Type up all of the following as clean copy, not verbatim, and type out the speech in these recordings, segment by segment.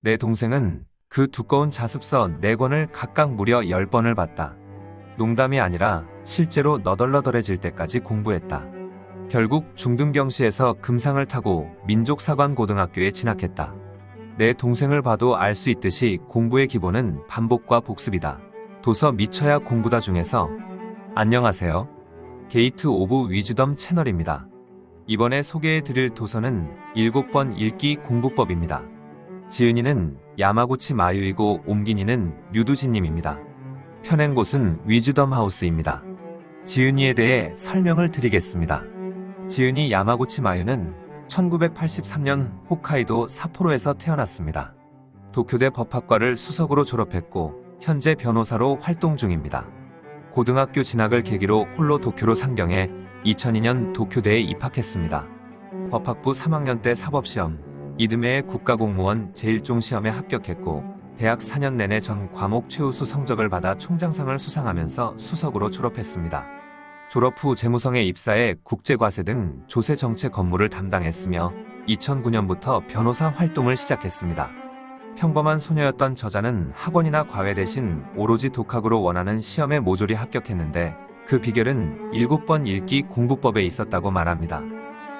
내 동생은 그 두꺼운 자습서 4권을 각각 무려 10번을 봤다. 농담이 아니라 실제로 너덜너덜해질 때까지 공부했다. 결국 중등병시에서 금상을 타고 민족사관고등학교에 진학했다. 내 동생을 봐도 알 수 있듯이 공부의 기본은 반복과 복습이다. 도서 미쳐야 공부다 중에서 안녕하세요. 게이트 오브 위즈덤 채널입니다. 이번에 소개해드릴 도서는 7번 읽기 공부법입니다. 지은이는 야마구치 마유이고 옮기니는 류두진님입니다. 펴낸 곳은 위즈덤 하우스입니다. 지은이에 대해 설명을 드리겠습니다. 지은이 야마구치 마유는 1983년 홋카이도 삿포로에서 태어났습니다. 도쿄대 법학과를 수석으로 졸업했고 현재 변호사로 활동 중입니다. 고등학교 진학을 계기로 홀로 도쿄로 상경해 2002년 도쿄대에 입학했습니다. 법학부 3학년 때 사법시험, 이듬해의 국가공무원 제1종 시험에 합격했고 대학 4년 내내 전 과목 최우수 성적을 받아 총장상을 수상하면서 수석으로 졸업했습니다. 졸업 후 재무성에 입사해 국제과세 등 조세 정책 업무를 담당했으며 2009년부터 변호사 활동을 시작했습니다. 평범한 소녀였던 저자는 학원이나 과외 대신 오로지 독학으로 원하는 시험에 모조리 합격했는데 그 비결은 7번 읽기 공부법에 있었다고 말합니다.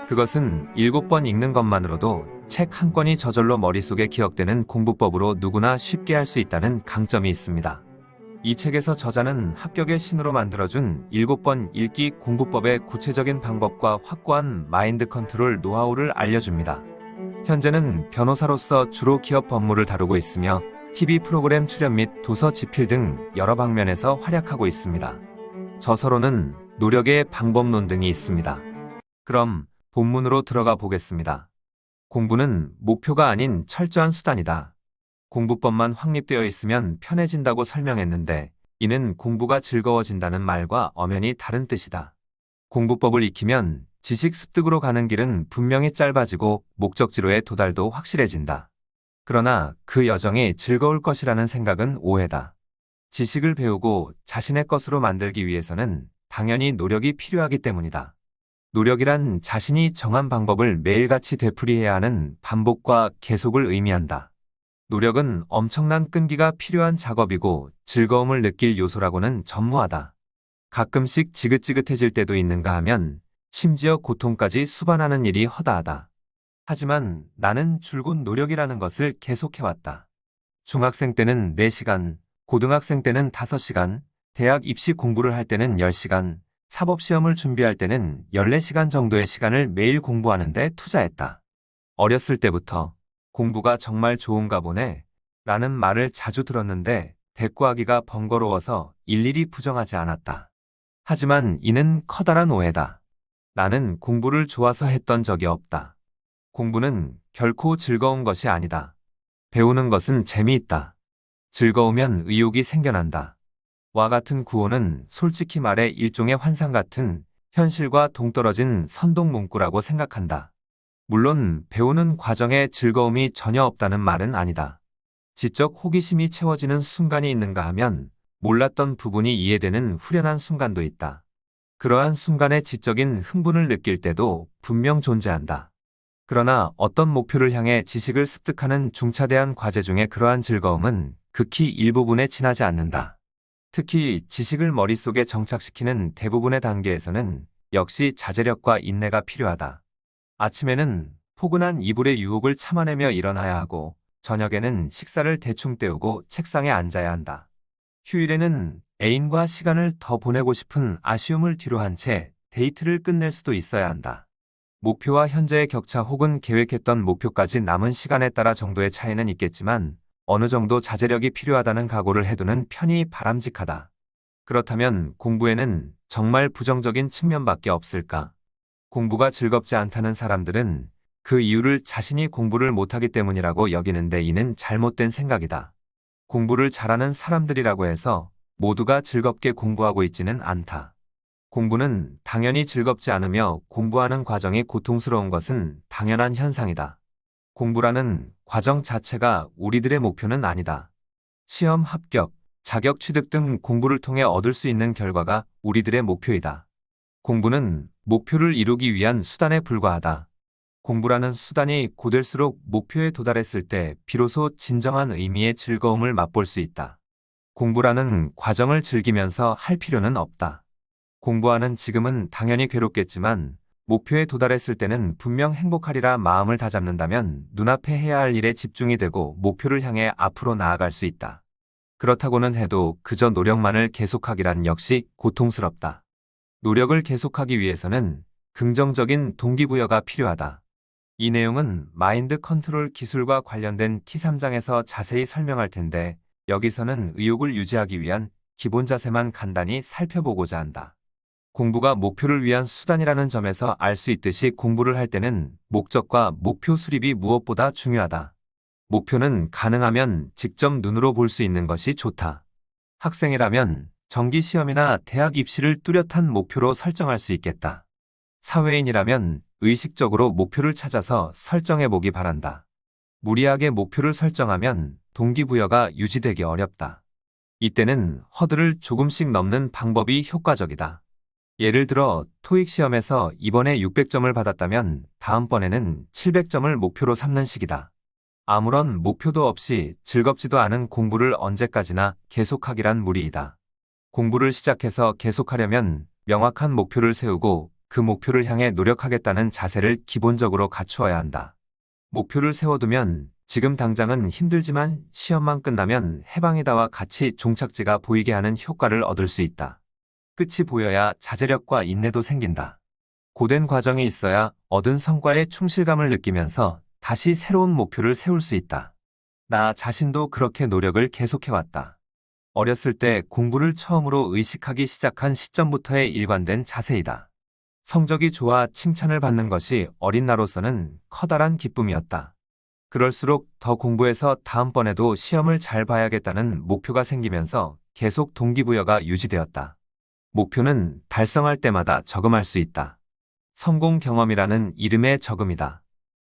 그것은 7번 읽는 것만으로도 책 한 권이 저절로 머릿속에 기억되는 공부법으로 누구나 쉽게 할 수 있다는 강점이 있습니다. 이 책에서 저자는 합격의 신으로 만들어준 7번 읽기 공부법의 구체적인 방법과 확고한 마인드 컨트롤 노하우를 알려줍니다. 현재는 변호사로서 주로 기업 법무를 다루고 있으며 TV 프로그램 출연 및 도서 집필 등 여러 방면에서 활약하고 있습니다. 저서로는 노력의 방법론 등이 있습니다. 그럼 본문으로 들어가 보겠습니다. 공부는 목표가 아닌 철저한 수단이다. 공부법만 확립되어 있으면 편해진다고 설명했는데 이는 공부가 즐거워진다는 말과 엄연히 다른 뜻이다. 공부법을 익히면 지식 습득으로 가는 길은 분명히 짧아지고 목적지로의 도달도 확실해진다. 그러나 그 여정이 즐거울 것이라는 생각은 오해다. 지식을 배우고 자신의 것으로 만들기 위해서는 당연히 노력이 필요하기 때문이다. 노력이란 자신이 정한 방법을 매일같이 되풀이해야 하는 반복과 계속을 의미한다. 노력은 엄청난 끈기가 필요한 작업이고 즐거움을 느낄 요소라고는 전무하다. 가끔씩 지긋지긋해질 때도 있는가 하면 심지어 고통까지 수반하는 일이 허다하다. 하지만 나는 줄곧 노력이라는 것을 계속해왔다. 중학생 때는 4시간, 고등학생 때는 5시간, 대학 입시 공부를 할 때는 10시간, 사법시험을 준비할 때는 14시간 정도의 시간을 매일 공부하는 데 투자했다. 어렸을 때부터 공부가 정말 좋은가 보네 라는 말을 자주 들었는데 대꾸하기가 번거로워서 일일이 부정하지 않았다. 하지만 이는 커다란 오해다. 나는 공부를 좋아서 했던 적이 없다. 공부는 결코 즐거운 것이 아니다. 배우는 것은 재미있다. 즐거우면 의욕이 생겨난다. 와 같은 구호는 솔직히 말해 일종의 환상 같은 현실과 동떨어진 선동 문구라고 생각한다. 물론 배우는 과정에 즐거움이 전혀 없다는 말은 아니다. 지적 호기심이 채워지는 순간이 있는가 하면 몰랐던 부분이 이해되는 후련한 순간도 있다. 그러한 순간의 지적인 흥분을 느낄 때도 분명 존재한다. 그러나 어떤 목표를 향해 지식을 습득하는 중차대한 과제 중에 그러한 즐거움은 극히 일부분에 지나지 않는다. 특히 지식을 머릿속에 정착시키는 대부분의 단계에서는 역시 자제력과 인내가 필요하다. 아침에는 포근한 이불의 유혹을 참아내며 일어나야 하고 저녁에는 식사를 대충 때우고 책상에 앉아야 한다. 휴일에는 애인과 시간을 더 보내고 싶은 아쉬움을 뒤로한 채 데이트를 끝낼 수도 있어야 한다. 목표와 현재의 격차 혹은 계획했던 목표까지 남은 시간에 따라 정도의 차이는 있겠지만 어느 정도 자제력이 필요하다는 각오를 해두는 편이 바람직하다. 그렇다면 공부에는 정말 부정적인 측면밖에 없을까? 공부가 즐겁지 않다는 사람들은 그 이유를 자신이 공부를 못하기 때문이라고 여기는데 이는 잘못된 생각이다. 공부를 잘하는 사람들이라고 해서 모두가 즐겁게 공부하고 있지는 않다. 공부는 당연히 즐겁지 않으며 공부하는 과정이 고통스러운 것은 당연한 현상이다. 공부라는 과정 자체가 우리들의 목표는 아니다. 시험 합격, 자격 취득 등 공부를 통해 얻을 수 있는 결과가 우리들의 목표이다. 공부는 목표를 이루기 위한 수단에 불과하다. 공부라는 수단이 고될수록 목표에 도달했을 때 비로소 진정한 의미의 즐거움을 맛볼 수 있다. 공부라는 과정을 즐기면서 할 필요는 없다. 공부하는 지금은 당연히 괴롭겠지만 목표에 도달했을 때는 분명 행복하리라 마음을 다잡는다면 눈앞에 해야 할 일에 집중이 되고 목표를 향해 앞으로 나아갈 수 있다. 그렇다고는 해도 그저 노력만을 계속하기란 역시 고통스럽다. 노력을 계속하기 위해서는 긍정적인 동기부여가 필요하다. 이 내용은 마인드 컨트롤 기술과 관련된 T3장에서 자세히 설명할 텐데 여기서는 의욕을 유지하기 위한 기본 자세만 간단히 살펴보고자 한다. 공부가 목표를 위한 수단이라는 점에서 알 수 있듯이 공부를 할 때는 목적과 목표 수립이 무엇보다 중요하다. 목표는 가능하면 직접 눈으로 볼 수 있는 것이 좋다. 학생이라면 정기시험이나 대학 입시를 뚜렷한 목표로 설정할 수 있겠다. 사회인이라면 의식적으로 목표를 찾아서 설정해 보기 바란다. 무리하게 목표를 설정하면 동기부여가 유지되기 어렵다. 이때는 허들을 조금씩 넘는 방법이 효과적이다. 예를 들어 토익 시험에서 이번에 600점을 받았다면 다음번에는 700점을 목표로 삼는 식이다. 아무런 목표도 없이 즐겁지도 않은 공부를 언제까지나 계속하기란 무리이다. 공부를 시작해서 계속하려면 명확한 목표를 세우고 그 목표를 향해 노력하겠다는 자세를 기본적으로 갖추어야 한다. 목표를 세워두면 지금 당장은 힘들지만 시험만 끝나면 해방이다와 같이 종착지가 보이게 하는 효과를 얻을 수 있다. 끝이 보여야 자제력과 인내도 생긴다. 고된 과정이 있어야 얻은 성과에 충실감을 느끼면서 다시 새로운 목표를 세울 수 있다. 나 자신도 그렇게 노력을 계속해왔다. 어렸을 때 공부를 처음으로 의식하기 시작한 시점부터의 일관된 자세이다. 성적이 좋아 칭찬을 받는 것이 어린 나로서는 커다란 기쁨이었다. 그럴수록 더 공부해서 다음번에도 시험을 잘 봐야겠다는 목표가 생기면서 계속 동기부여가 유지되었다. 목표는 달성할 때마다 저금할 수 있다. 성공 경험이라는 이름의 저금이다.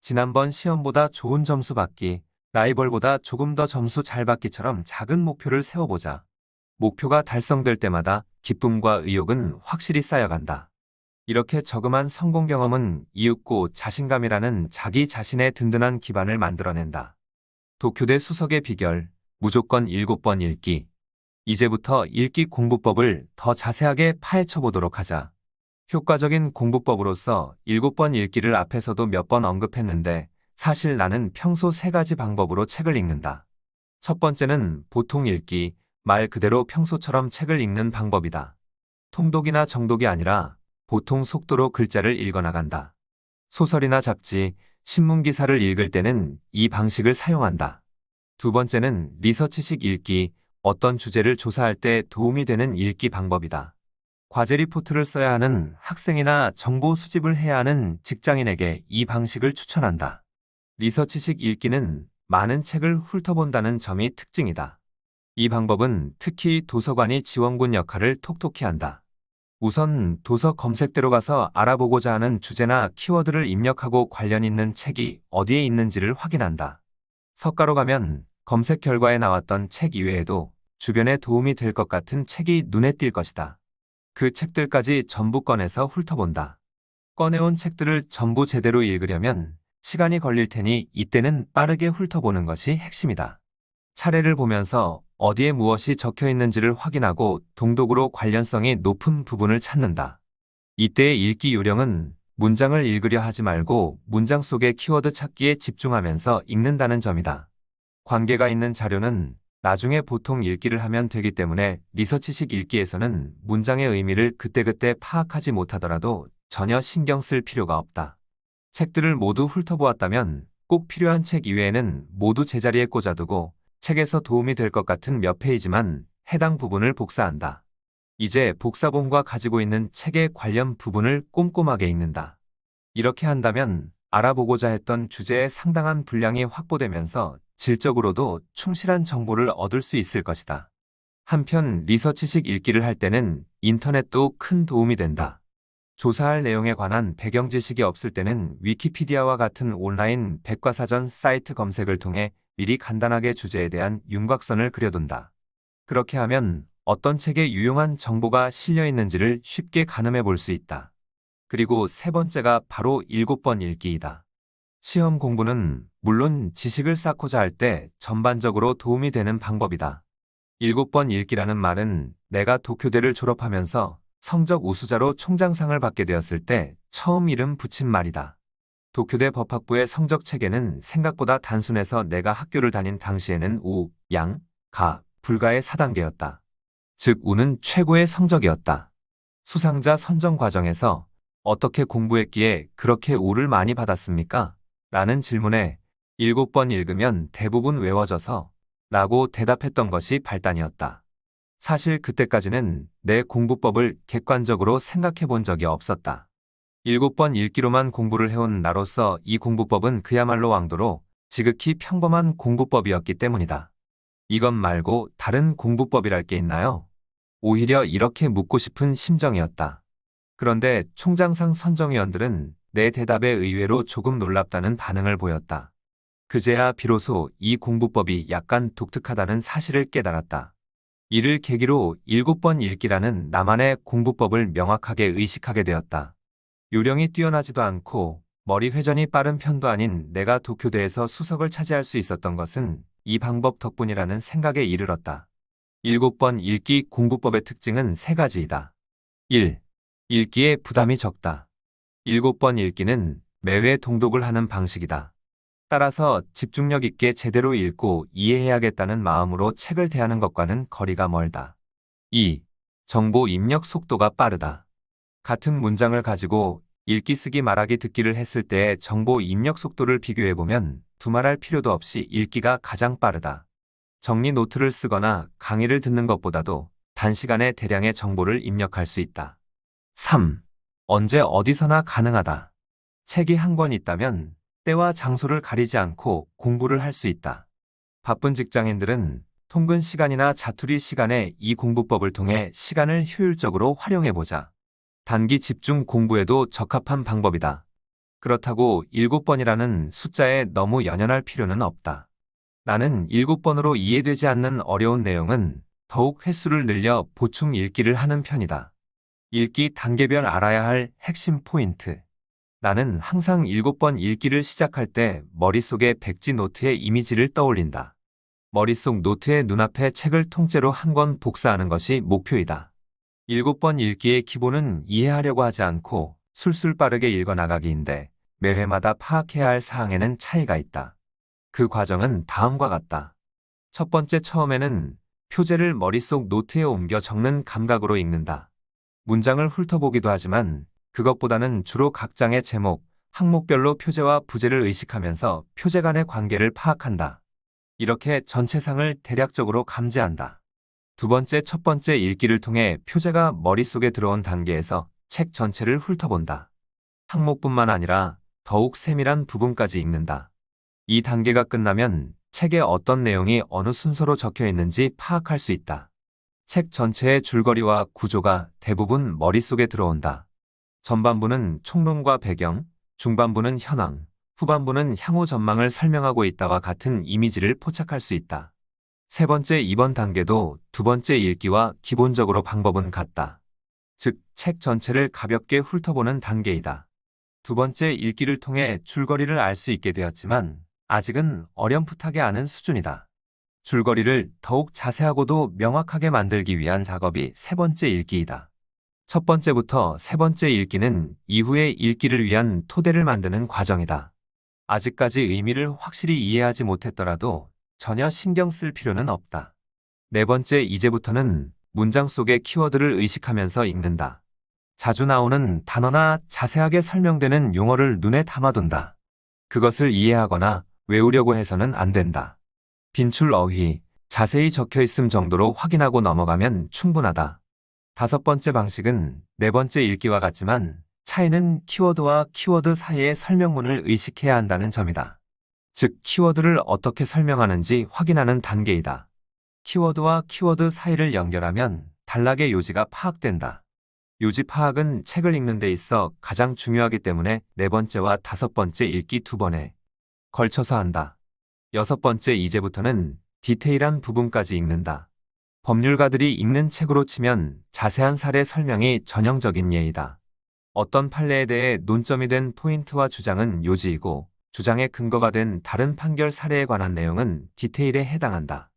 지난번 시험보다 좋은 점수 받기, 라이벌보다 조금 더 점수 잘 받기처럼 작은 목표를 세워보자. 목표가 달성될 때마다 기쁨과 의욕은 확실히 쌓여간다. 이렇게 저금한 성공 경험은 이윽고 자신감이라는 자기 자신의 든든한 기반을 만들어낸다. 도쿄대 수석의 비결, 무조건 7번 읽기. 이제부터 읽기 공부법을 더 자세하게 파헤쳐 보도록 하자. 효과적인 공부법으로서 7번 읽기를 앞에서도 몇 번 언급했는데 사실 나는 평소 3가지 방법으로 책을 읽는다. 첫 번째는 보통 읽기, 말 그대로 평소처럼 책을 읽는 방법이다. 통독이나 정독이 아니라 보통 속도로 글자를 읽어나간다. 소설이나 잡지, 신문 기사를 읽을 때는 이 방식을 사용한다. 두 번째는 리서치식 읽기, 어떤 주제를 조사할 때 도움이 되는 읽기 방법이다. 과제 리포트를 써야 하는 학생이나 정보 수집을 해야 하는 직장인에게 이 방식을 추천한다. 리서치식 읽기는 많은 책을 훑어본다는 점이 특징이다. 이 방법은 특히 도서관이 지원군 역할을 톡톡히 한다. 우선 도서 검색대로 가서 알아보고자 하는 주제나 키워드를 입력하고 관련 있는 책이 어디에 있는지를 확인한다. 서가로 가면 검색 결과에 나왔던 책 이외에도 주변에 도움이 될 것 같은 책이 눈에 띌 것이다. 그 책들까지 전부 꺼내서 훑어본다. 꺼내온 책들을 전부 제대로 읽으려면 시간이 걸릴 테니 이때는 빠르게 훑어보는 것이 핵심이다. 차례를 보면서 어디에 무엇이 적혀 있는지를 확인하고 동독으로 관련성이 높은 부분을 찾는다. 이때의 읽기 요령은 문장을 읽으려 하지 말고 문장 속의 키워드 찾기에 집중하면서 읽는다는 점이다. 관계가 있는 자료는 나중에 보통 읽기를 하면 되기 때문에 리서치식 읽기에서는 문장의 의미를 그때그때 파악하지 못하더라도 전혀 신경 쓸 필요가 없다. 책들을 모두 훑어보았다면 꼭 필요한 책 이외에는 모두 제자리에 꽂아두고 책에서 도움이 될 것 같은 몇 페이지만 해당 부분을 복사한다. 이제 복사본과 가지고 있는 책의 관련 부분을 꼼꼼하게 읽는다. 이렇게 한다면 알아보고자 했던 주제의 상당한 분량이 확보되면서 질적으로도 충실한 정보를 얻을 수 있을 것이다. 한편 리서치식 읽기를 할 때는 인터넷도 큰 도움이 된다. 조사할 내용에 관한 배경 지식이 없을 때는 위키피디아와 같은 온라인 백과사전 사이트 검색을 통해 미리 간단하게 주제에 대한 윤곽선을 그려둔다. 그렇게 하면 어떤 책에 유용한 정보가 실려 있는지를 쉽게 가늠해 볼 수 있다. 그리고 세 번째가 바로 7번 읽기이다. 시험 공부는 물론 지식을 쌓고자 할 때 전반적으로 도움이 되는 방법이다. 7번 읽기라는 말은 내가 도쿄대를 졸업하면서 성적 우수자로 총장상을 받게 되었을 때 처음 이름 붙인 말이다. 도쿄대 법학부의 성적 체계는 생각보다 단순해서 내가 학교를 다닌 당시에는 우, 양, 가, 불가의 4단계였다. 즉 우는 최고의 성적이었다. 수상자 선정 과정에서 어떻게 공부했기에 그렇게 우를 많이 받았습니까? 라는 질문에 7번 읽으면 대부분 외워져서 라고 대답했던 것이 발단이었다. 사실 그때까지는 내 공부법을 객관적으로 생각해 본 적이 없었다. 7번 읽기로만 공부를 해온 나로서 이 공부법은 그야말로 왕도로 지극히 평범한 공부법이었기 때문이다. 이것 말고 다른 공부법이랄 게 있나요? 오히려 이렇게 묻고 싶은 심정이었다. 그런데 총장상 선정위원들은 내 대답에 의외로 조금 놀랍다는 반응을 보였다. 그제야 비로소 이 공부법이 약간 독특하다는 사실을 깨달았다. 이를 계기로 7번 읽기라는 나만의 공부법을 명확하게 의식하게 되었다. 요령이 뛰어나지도 않고 머리 회전이 빠른 편도 아닌 내가 도쿄대에서 수석을 차지할 수 있었던 것은 이 방법 덕분이라는 생각에 이르렀다. 7번 읽기 공부법의 특징은 세 가지이다. 1. 읽기에 부담이 적다. 7번 읽기는 매회 동독을 하는 방식이다. 따라서 집중력 있게 제대로 읽고 이해해야겠다는 마음으로 책을 대하는 것과는 거리가 멀다. 2. 정보 입력 속도가 빠르다. 같은 문장을 가지고 읽기 쓰기 말하기 듣기를 했을 때의 정보 입력 속도를 비교해보면 두말할 필요도 없이 읽기가 가장 빠르다. 정리 노트를 쓰거나 강의를 듣는 것보다도 단시간에 대량의 정보를 입력할 수 있다. 3. 언제 어디서나 가능하다. 책이 한 권 있다면 때와 장소를 가리지 않고 공부를 할 수 있다. 바쁜 직장인들은 통근 시간이나 자투리 시간에 이 공부법을 통해 시간을 효율적으로 활용해보자. 단기 집중 공부에도 적합한 방법이다. 그렇다고 7번이라는 숫자에 너무 연연할 필요는 없다. 나는 7번으로 이해되지 않는 어려운 내용은 더욱 횟수를 늘려 보충 읽기를 하는 편이다. 읽기 단계별 알아야 할 핵심 포인트. 나는 항상 7번 읽기를 시작할 때 머릿속에 백지 노트의 이미지를 떠올린다. 머릿속 노트의 눈앞에 책을 통째로 한 권 복사하는 것이 목표이다. 7번 읽기의 기본은 이해하려고 하지 않고 술술 빠르게 읽어나가기인데 매회마다 파악해야 할 사항에는 차이가 있다. 그 과정은 다음과 같다. 첫 번째 처음에는 표제를 머릿속 노트에 옮겨 적는 감각으로 읽는다. 문장을 훑어보기도 하지만 그것보다는 주로 각 장의 제목, 항목별로 표제와 부제를 의식하면서 표제 간의 관계를 파악한다. 이렇게 전체상을 대략적으로 감지한다. 두 번째, 첫 번째 읽기를 통해 표제가 머릿속에 들어온 단계에서 책 전체를 훑어본다. 항목뿐만 아니라 더욱 세밀한 부분까지 읽는다. 이 단계가 끝나면 책에 어떤 내용이 어느 순서로 적혀 있는지 파악할 수 있다. 책 전체의 줄거리와 구조가 대부분 머릿속에 들어온다. 전반부는 총론과 배경, 중반부는 현황, 후반부는 향후 전망을 설명하고 있다와 같은 이미지를 포착할 수 있다. 세 번째, 이번 단계도 두 번째 읽기와 기본적으로 방법은 같다. 즉, 책 전체를 가볍게 훑어보는 단계이다. 두 번째 읽기를 통해 줄거리를 알 수 있게 되었지만 아직은 어렴풋하게 아는 수준이다. 줄거리를 더욱 자세하고도 명확하게 만들기 위한 작업이 세 번째 읽기이다. 첫 번째부터 세 번째 읽기는 이후의 읽기를 위한 토대를 만드는 과정이다. 아직까지 의미를 확실히 이해하지 못했더라도 전혀 신경 쓸 필요는 없다. 네 번째, 이제부터는 문장 속의 키워드를 의식하면서 읽는다. 자주 나오는 단어나 자세하게 설명되는 용어를 눈에 담아둔다. 그것을 이해하거나 외우려고 해서는 안 된다. 빈출 어휘, 자세히 적혀 있음 정도로 확인하고 넘어가면 충분하다. 다섯 번째 방식은 네 번째 읽기와 같지만 차이는 키워드와 키워드 사이의 설명문을 의식해야 한다는 점이다. 즉, 키워드를 어떻게 설명하는지 확인하는 단계이다. 키워드와 키워드 사이를 연결하면 단락의 요지가 파악된다. 요지 파악은 책을 읽는 데 있어 가장 중요하기 때문에 네 번째와 다섯 번째 읽기 두 번에 걸쳐서 한다. 여섯 번째, 이제부터는 디테일한 부분까지 읽는다. 법률가들이 읽는 책으로 치면 자세한 사례 설명이 전형적인 예이다. 어떤 판례에 대해 논점이 된 포인트와 주장은 요지이고 주장의 근거가 된 다른 판결 사례에 관한 내용은 디테일에 해당한다.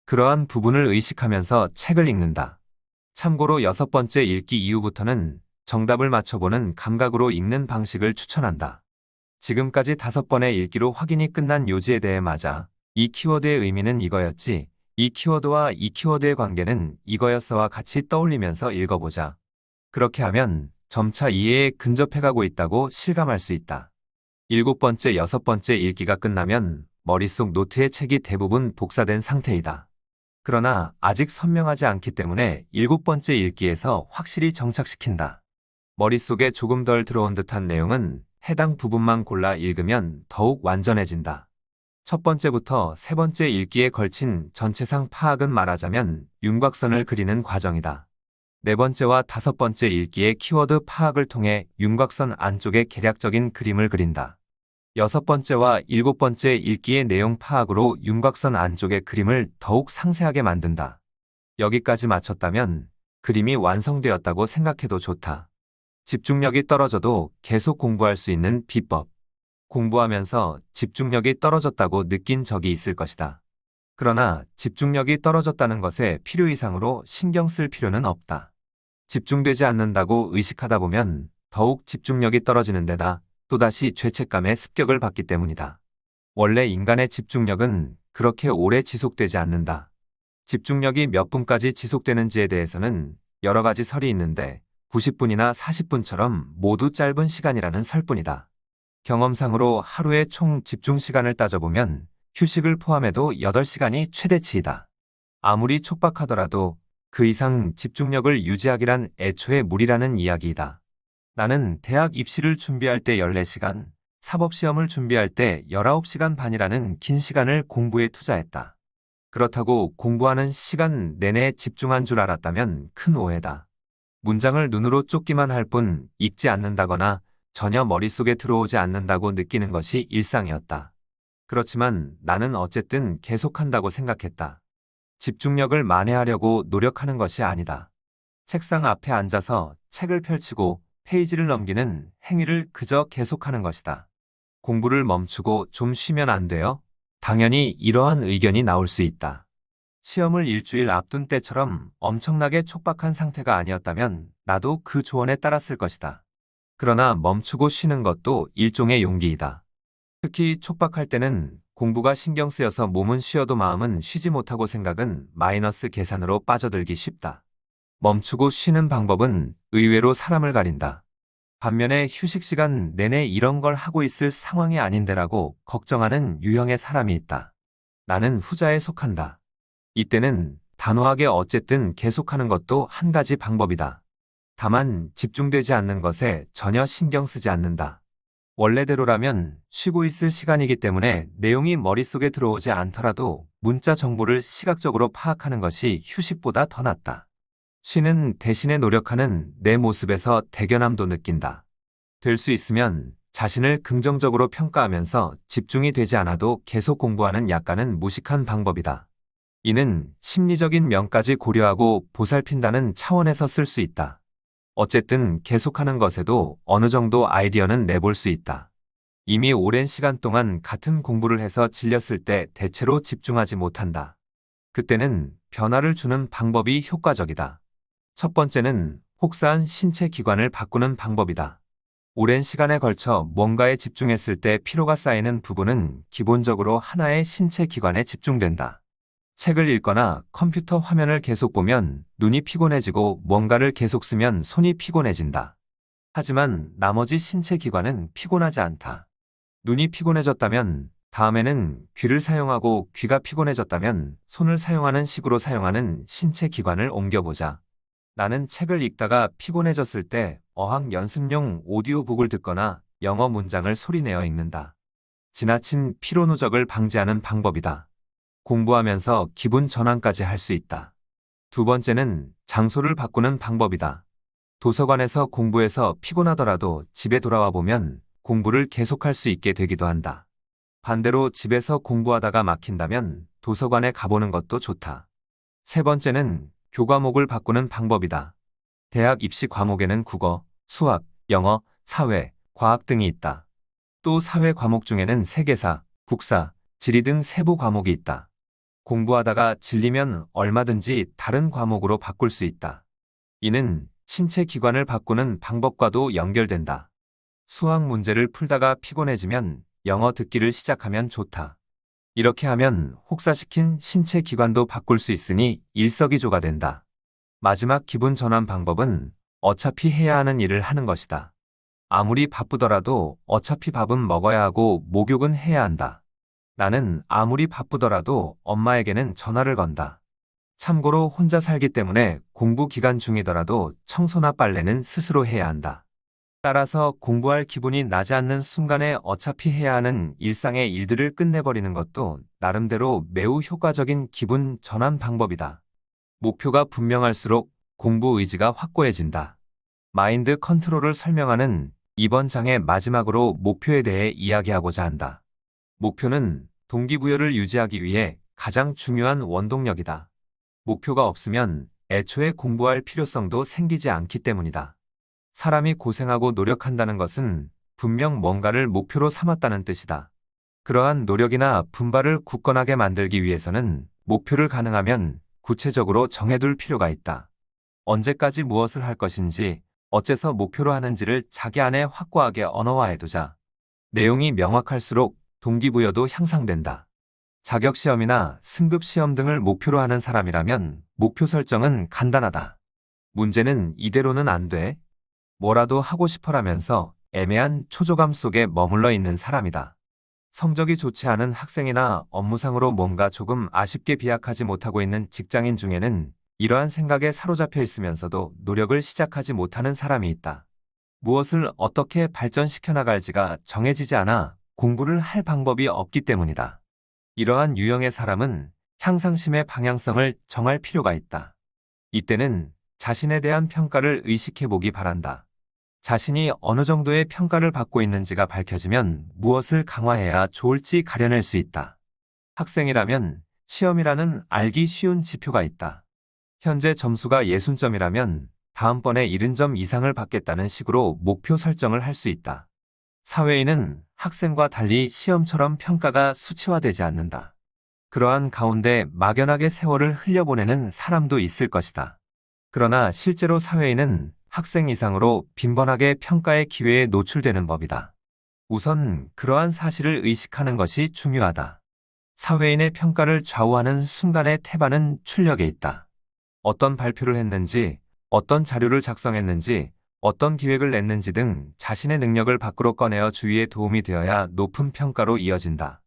그러한 부분을 의식하면서 책을 읽는다. 참고로 6번째 읽기 이후부터는 정답을 맞춰보는 감각으로 읽는 방식을 추천한다. 지금까지 5번의 읽기로 확인이 끝난 요지에 대해 맞아. 이 키워드의 의미는 이거였지. 이 키워드와 이 키워드의 관계는 이거였어와 같이 떠올리면서 읽어보자. 그렇게 하면 점차 이해에 근접해가고 있다고 실감할 수 있다. 7번째, 6번째 읽기가 끝나면 머릿속 노트의 책이 대부분 복사된 상태이다. 그러나 아직 선명하지 않기 때문에 7번째 읽기에서 확실히 정착시킨다. 머릿속에 조금 덜 들어온 듯한 내용은 해당 부분만 골라 읽으면 더욱 완전해진다. 첫 번째부터 세 번째 읽기에 걸친 전체상 파악은 말하자면 윤곽선을 그리는 과정이다. 네 번째와 5번째 읽기의 키워드 파악을 통해 윤곽선 안쪽에 개략적인 그림을 그린다. 6번째와 7번째 읽기의 내용 파악으로 윤곽선 안쪽의 그림을 더욱 상세하게 만든다. 여기까지 마쳤다면 그림이 완성되었다고 생각해도 좋다. 집중력이 떨어져도 계속 공부할 수 있는 비법. 공부하면서 집중력이 떨어졌다고 느낀 적이 있을 것이다. 그러나 집중력이 떨어졌다는 것에 필요 이상으로 신경 쓸 필요는 없다. 집중되지 않는다고 의식하다 보면 더욱 집중력이 떨어지는 데다 또다시 죄책감에 습격을 받기 때문이다. 원래 인간의 집중력은 그렇게 오래 지속되지 않는다. 집중력이 몇 분까지 지속되는지에 대해서는 여러 가지 설이 있는데 90분이나 40분처럼 모두 짧은 시간이라는 설뿐이다. 경험상으로 하루의 총 집중 시간을 따져보면 휴식을 포함해도 8시간이 최대치이다. 아무리 촉박하더라도 그 이상 집중력을 유지하기란 애초에 무리라는 이야기이다. 나는 대학 입시를 준비할 때 14시간, 사법시험을 준비할 때 19시간 반이라는 긴 시간을 공부에 투자했다. 그렇다고 공부하는 시간 내내 집중한 줄 알았다면 큰 오해다. 문장을 눈으로 쫓기만 할 뿐 읽지 않는다거나 전혀 머릿속에 들어오지 않는다고 느끼는 것이 일상이었다. 그렇지만 나는 어쨌든 계속한다고 생각했다. 집중력을 만회하려고 노력하는 것이 아니다. 책상 앞에 앉아서 책을 펼치고 페이지를 넘기는 행위를 그저 계속하는 것이다. 공부를 멈추고 좀 쉬면 안 돼요? 당연히 이러한 의견이 나올 수 있다. 시험을 일주일 앞둔 때처럼 엄청나게 촉박한 상태가 아니었다면 나도 그 조언에 따랐을 것이다. 그러나 멈추고 쉬는 것도 일종의 용기이다. 특히 촉박할 때는 공부가 신경 쓰여서 몸은 쉬어도 마음은 쉬지 못하고 생각은 마이너스 계산으로 빠져들기 쉽다. 멈추고 쉬는 방법은 의외로 사람을 가린다. 반면에 휴식 시간 내내 이런 걸 하고 있을 상황이 아닌데라고 걱정하는 유형의 사람이 있다. 나는 후자에 속한다. 이때는 단호하게 어쨌든 계속하는 것도 한 가지 방법이다. 다만 집중되지 않는 것에 전혀 신경 쓰지 않는다. 원래대로라면 쉬고 있을 시간이기 때문에 내용이 머릿속에 들어오지 않더라도 문자 정보를 시각적으로 파악하는 것이 휴식보다 더 낫다. 쉬는 대신에 노력하는 내 모습에서 대견함도 느낀다. 될 수 있으면 자신을 긍정적으로 평가하면서 집중이 되지 않아도 계속 공부하는 약간은 무식한 방법이다. 이는 심리적인 면까지 고려하고 보살핀다는 차원에서 쓸 수 있다. 어쨌든 계속하는 것에도 어느 정도 아이디어는 내볼 수 있다. 이미 오랜 시간 동안 같은 공부를 해서 질렸을 때 대체로 집중하지 못한다. 그때는 변화를 주는 방법이 효과적이다. 첫 번째는 혹사한 신체 기관을 바꾸는 방법이다. 오랜 시간에 걸쳐 뭔가에 집중했을 때 피로가 쌓이는 부분은 기본적으로 하나의 신체 기관에 집중된다. 책을 읽거나 컴퓨터 화면을 계속 보면 눈이 피곤해지고 뭔가를 계속 쓰면 손이 피곤해진다. 하지만 나머지 신체 기관은 피곤하지 않다. 눈이 피곤해졌다면 다음에는 귀를 사용하고 귀가 피곤해졌다면 손을 사용하는 식으로 사용하는 신체 기관을 옮겨보자. 나는 책을 읽다가 피곤해졌을 때 어학 연습용 오디오북을 듣거나 영어 문장을 소리내어 읽는다. 지나친 피로 누적을 방지하는 방법이다. 공부하면서 기분 전환까지 할 수 있다. 두 번째는 장소를 바꾸는 방법이다. 도서관에서 공부해서 피곤하더라도 집에 돌아와 보면 공부를 계속할 수 있게 되기도 한다. 반대로 집에서 공부하다가 막힌다면 도서관에 가보는 것도 좋다. 세 번째는 교과목을 바꾸는 방법이다. 대학 입시 과목에는 국어, 수학, 영어, 사회, 과학 등이 있다. 또 사회 과목 중에는 세계사, 국사, 지리 등 세부 과목이 있다. 공부하다가 질리면 얼마든지 다른 과목으로 바꿀 수 있다. 이는 신체 기관을 바꾸는 방법과도 연결된다. 수학 문제를 풀다가 피곤해지면 영어 듣기를 시작하면 좋다. 이렇게 하면 혹사시킨 신체 기관도 바꿀 수 있으니 일석이조가 된다. 마지막 기분 전환 방법은 어차피 해야 하는 일을 하는 것이다. 아무리 바쁘더라도 어차피 밥은 먹어야 하고 목욕은 해야 한다. 나는 아무리 바쁘더라도 엄마에게는 전화를 건다. 참고로 혼자 살기 때문에 공부 기간 중이더라도 청소나 빨래는 스스로 해야 한다. 따라서 공부할 기분이 나지 않는 순간에 어차피 해야 하는 일상의 일들을 끝내버리는 것도 나름대로 매우 효과적인 기분 전환 방법이다. 목표가 분명할수록 공부 의지가 확고해진다. 마인드 컨트롤을 설명하는 이번 장의 마지막으로 목표에 대해 이야기하고자 한다. 목표는 동기부여를 유지하기 위해 가장 중요한 원동력이다. 목표가 없으면 애초에 공부할 필요성도 생기지 않기 때문이다. 사람이 고생하고 노력한다는 것은 분명 뭔가를 목표로 삼았다는 뜻이다. 그러한 노력이나 분발을 굳건하게 만들기 위해서는 목표를 가능하면 구체적으로 정해둘 필요가 있다. 언제까지 무엇을 할 것인지, 어째서 목표로 하는지를 자기 안에 확고하게 언어화해두자. 내용이 명확할수록 동기부여도 향상된다. 자격시험이나 승급시험 등을 목표로 하는 사람이라면 목표 설정은 간단하다. 문제는 이대로는 안 돼. 뭐라도 하고 싶어라면서 애매한 초조감 속에 머물러 있는 사람이다. 성적이 좋지 않은 학생이나 업무상으로 뭔가 조금 아쉽게 비약하지 못하고 있는 직장인 중에는 이러한 생각에 사로잡혀 있으면서도 노력을 시작하지 못하는 사람이 있다. 무엇을 어떻게 발전시켜 나갈지가 정해지지 않아 공부를 할 방법이 없기 때문이다. 이러한 유형의 사람은 향상심의 방향성을 정할 필요가 있다. 이때는 자신에 대한 평가를 의식해보기 바란다. 자신이 어느 정도의 평가를 받고 있는지가 밝혀지면 무엇을 강화해야 좋을지 가려낼 수 있다. 학생이라면 시험이라는 알기 쉬운 지표가 있다. 현재 점수가 60점이라면 다음번에 70점 이상을 받겠다는 식으로 목표 설정을 할 수 있다. 사회인은 학생과 달리 시험처럼 평가가 수치화되지 않는다. 그러한 가운데 막연하게 세월을 흘려보내는 사람도 있을 것이다. 그러나 실제로 사회인은 학생 이상으로 빈번하게 평가의 기회에 노출되는 법이다. 우선 그러한 사실을 의식하는 것이 중요하다. 사회인의 평가를 좌우하는 순간의 태반은 출력에 있다. 어떤 발표를 했는지, 어떤 자료를 작성했는지, 어떤 기획을 냈는지 등 자신의 능력을 밖으로 꺼내어 주위에 도움이 되어야 높은 평가로 이어진다.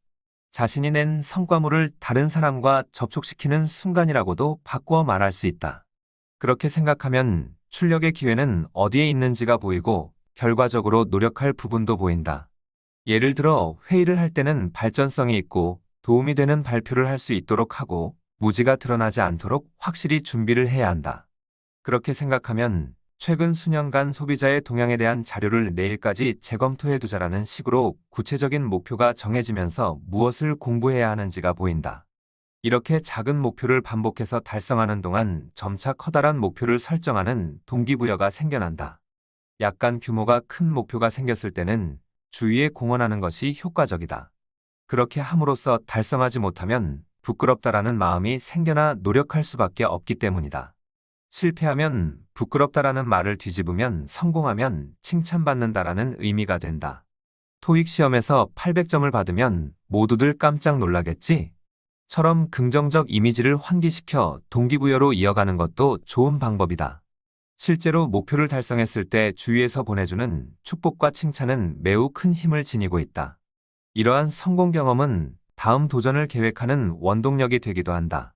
자신이 낸 성과물을 다른 사람과 접촉시키는 순간이라고도 바꾸어 말할 수 있다. 그렇게 생각하면 출력의 기회는 어디에 있는지가 보이고 결과적으로 노력할 부분도 보인다. 예를 들어 회의를 할 때는 발전성이 있고 도움이 되는 발표를 할 수 있도록 하고 무지가 드러나지 않도록 확실히 준비를 해야 한다. 그렇게 생각하면 최근 수년간 소비자의 동향에 대한 자료를 내일까지 재검토해두자라는 식으로 구체적인 목표가 정해지면서 무엇을 공부해야 하는지가 보인다. 이렇게 작은 목표를 반복해서 달성하는 동안 점차 커다란 목표를 설정하는 동기부여가 생겨난다. 약간 규모가 큰 목표가 생겼을 때는 주위에 공언하는 것이 효과적이다. 그렇게 함으로써 달성하지 못하면 부끄럽다라는 마음이 생겨나 노력할 수밖에 없기 때문이다. 실패하면 부끄럽다라는 말을 뒤집으면 성공하면 칭찬받는다라는 의미가 된다. 토익 시험에서 800점을 받으면 모두들 깜짝 놀라겠지? 처럼 긍정적 이미지를 환기시켜 동기부여로 이어가는 것도 좋은 방법이다. 실제로 목표를 달성했을 때 주위에서 보내주는 축복과 칭찬은 매우 큰 힘을 지니고 있다. 이러한 성공 경험은 다음 도전을 계획하는 원동력이 되기도 한다.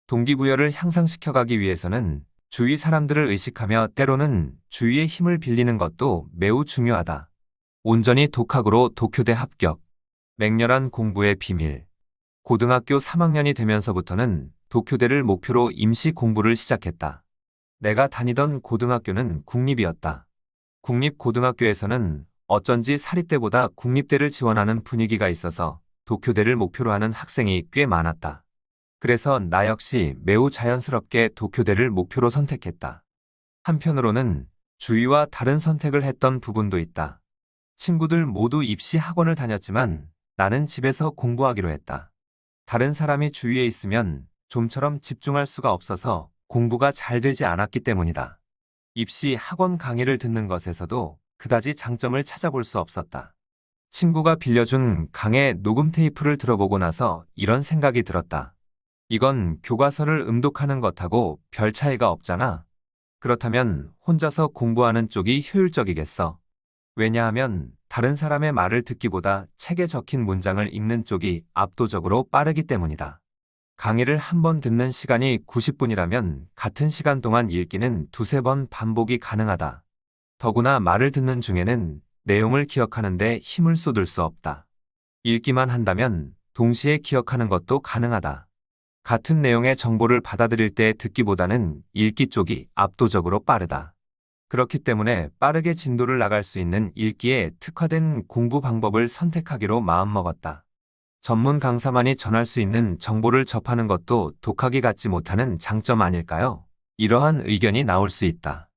동기부여를 향상시켜가기 위해서는 주위 사람들을 의식하며 때로는 주위의 힘을 빌리는 것도 매우 중요하다. 온전히 독학으로 도쿄대 합격. 맹렬한 공부의 비밀. 고등학교 3학년이 되면서부터는 도쿄대를 목표로 임시 공부를 시작했다. 내가 다니던 고등학교는 국립이었다. 국립고등학교에서는 어쩐지 사립대보다 국립대를 지원하는 분위기가 있어서 도쿄대를 목표로 하는 학생이 꽤 많았다. 그래서 나 역시 매우 자연스럽게 도쿄대를 목표로 선택했다. 한편으로는 주위와 다른 선택을 했던 부분도 있다. 친구들 모두 입시 학원을 다녔지만 나는 집에서 공부하기로 했다. 다른 사람이 주위에 있으면 좀처럼 집중할 수가 없어서 공부가 잘 되지 않았기 때문이다. 입시 학원 강의를 듣는 것에서도 그다지 장점을 찾아볼 수 없었다. 친구가 빌려준 강의 녹음 테이프를 들어보고 나서 이런 생각이 들었다. 이건 교과서를 음독하는 것하고 별 차이가 없잖아. 그렇다면 혼자서 공부하는 쪽이 효율적이겠어. 왜냐하면 다른 사람의 말을 듣기보다 책에 적힌 문장을 읽는 쪽이 압도적으로 빠르기 때문이다. 강의를 한 번 듣는 시간이 90분이라면 같은 시간 동안 읽기는 두세 번 반복이 가능하다. 더구나 말을 듣는 중에는 내용을 기억하는데 힘을 쏟을 수 없다. 읽기만 한다면 동시에 기억하는 것도 가능하다. 같은 내용의 정보를 받아들일 때 듣기보다는 읽기 쪽이 압도적으로 빠르다. 그렇기 때문에 빠르게 진도를 나갈 수 있는 읽기에 특화된 공부 방법을 선택하기로 마음먹었다. 전문 강사만이 전할 수 있는 정보를 접하는 것도 독학이 갖지 못하는 장점 아닐까요? 이러한 의견이 나올 수 있다.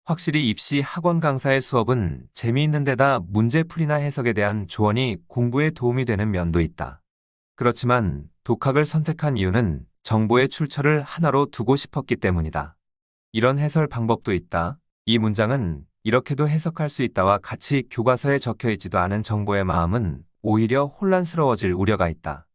확실히 입시 학원 강사의 수업은 재미있는 데다 문제풀이나 해석에 대한 조언이 공부에 도움이 되는 면도 있다. 그렇지만 독학을 선택한 이유는 정보의 출처를 하나로 두고 싶었기 때문이다. 이런 해설 방법도 있다. 이 문장은 이렇게도 해석할 수 있다와 같이 교과서에 적혀 있지도 않은 정보의 마음은 오히려 혼란스러워질 우려가 있다.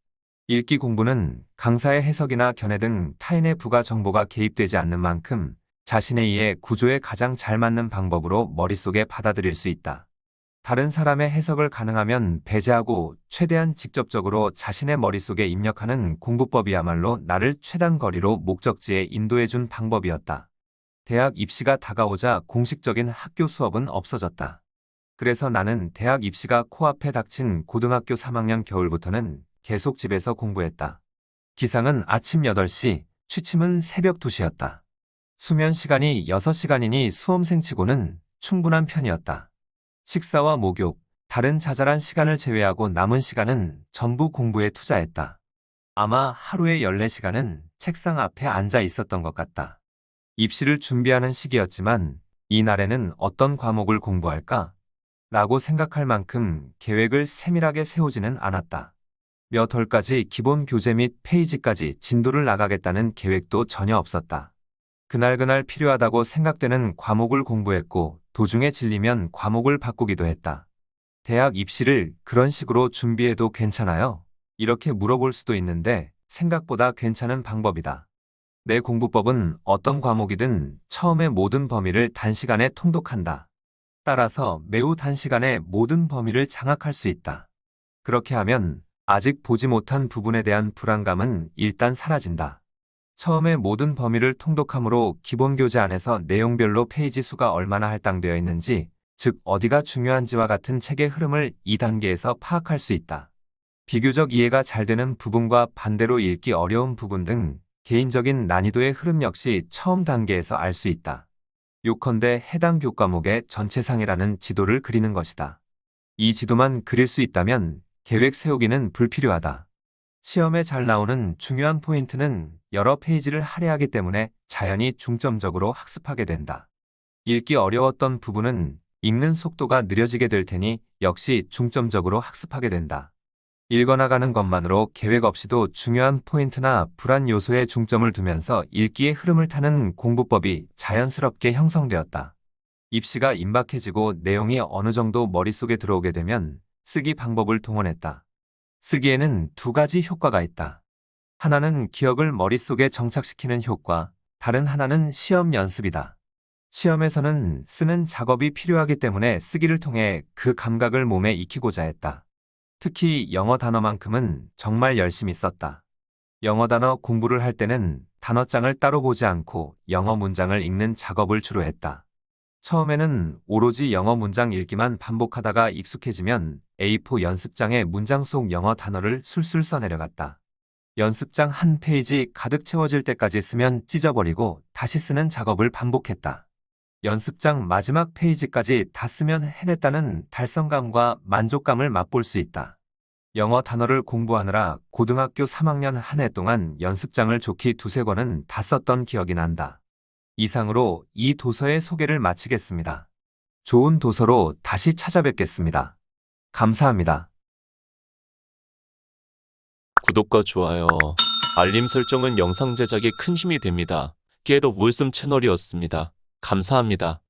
읽기 공부는 강사의 해석이나 견해 등 타인의 부가 정보가 개입되지 않는 만큼 자신의 이해 구조에 가장 잘 맞는 방법으로 머릿속에 받아들일 수 있다. 다른 사람의 해석을 가능하면 배제하고 최대한 직접적으로 자신의 머릿속에 입력하는 공부법이야말로 나를 최단 거리로 목적지에 인도해준 방법이었다. 대학 입시가 다가오자 공식적인 학교 수업은 없어졌다. 그래서 나는 대학 입시가 코앞에 닥친 고등학교 3학년 겨울부터는 계속 집에서 공부했다. 기상은 아침 8시, 취침은 새벽 2시였다. 수면 시간이 6시간이니 수험생치고는 충분한 편이었다. 식사와 목욕, 다른 자잘한 시간을 제외하고 남은 시간은 전부 공부에 투자했다. 아마 하루에 14시간은 책상 앞에 앉아 있었던 것 같다. 입시를 준비하는 시기였지만 이날에는 어떤 과목을 공부할까? 라고 생각할 만큼 계획을 세밀하게 세우지는 않았다. 몇 월까지 기본 교재 및 페이지까지 진도를 나가겠다는 계획도 전혀 없었다. 그날그날 필요하다고 생각되는 과목을 공부했고 도중에 질리면 과목을 바꾸기도 했다. 대학 입시를 그런 식으로 준비해도 괜찮아요? 이렇게 물어볼 수도 있는데 생각보다 괜찮은 방법이다. 내 공부법은 어떤 과목이든 처음에 모든 범위를 단시간에 통독한다. 따라서 매우 단시간에 모든 범위를 장악할 수 있다. 그렇게 하면 아직 보지 못한 부분에 대한 불안감은 일단 사라진다. 처음에 모든 범위를 통독함으로 기본 교재 안에서 내용별로 페이지 수가 얼마나 할당되어 있는지, 즉 어디가 중요한지와 같은 책의 흐름을 2단계에서 파악할 수 있다. 비교적 이해가 잘 되는 부분과 반대로 읽기 어려운 부분 등 개인적인 난이도의 흐름 역시 처음 단계에서 알 수 있다. 요컨대 해당 교과목의 전체상이라는 지도를 그리는 것이다. 이 지도만 그릴 수 있다면 계획 세우기는 불필요하다. 시험에 잘 나오는 중요한 포인트는 여러 페이지를 할애하기 때문에 자연히 중점적으로 학습하게 된다. 읽기 어려웠던 부분은 읽는 속도가 느려지게 될 테니 역시 중점적으로 학습하게 된다. 읽어나가는 것만으로 계획 없이도 중요한 포인트나 불안 요소에 중점을 두면서 읽기의 흐름을 타는 공부법이 자연스럽게 형성되었다. 입시가 임박해지고 내용이 어느 정도 머릿속에 들어오게 되면 쓰기 방법을 동원했다. 쓰기에는 두 가지 효과가 있다. 하나는 기억을 머릿속에 정착시키는 효과, 다른 하나는 시험 연습이다. 시험에서는 쓰는 작업이 필요하기 때문에 쓰기를 통해 그 감각을 몸에 익히고자 했다. 특히 영어 단어만큼은 정말 열심히 썼다. 영어 단어 공부를 할 때는 단어장을 따로 보지 않고 영어 문장을 읽는 작업을 주로 했다. 처음에는 오로지 영어 문장 읽기만 반복하다가 익숙해지면 A4 연습장에 문장 속 영어 단어를 술술 써내려갔다. 연습장 한 페이지 가득 채워질 때까지 쓰면 찢어버리고 다시 쓰는 작업을 반복했다. 연습장 마지막 페이지까지 다 쓰면 해냈다는 달성감과 만족감을 맛볼 수 있다. 영어 단어를 공부하느라 고등학교 3학년 한 해 동안 연습장을 좋기 두세 권은 다 썼던 기억이 난다. 이상으로 이 도서의 소개를 마치겠습니다. 좋은 도서로 다시 찾아뵙겠습니다. 감사합니다. 구독과 좋아요, 알림 설정은 영상 제작에 큰 힘이 됩니다. 겟 오브 윌슨 채널이었습니다. 감사합니다.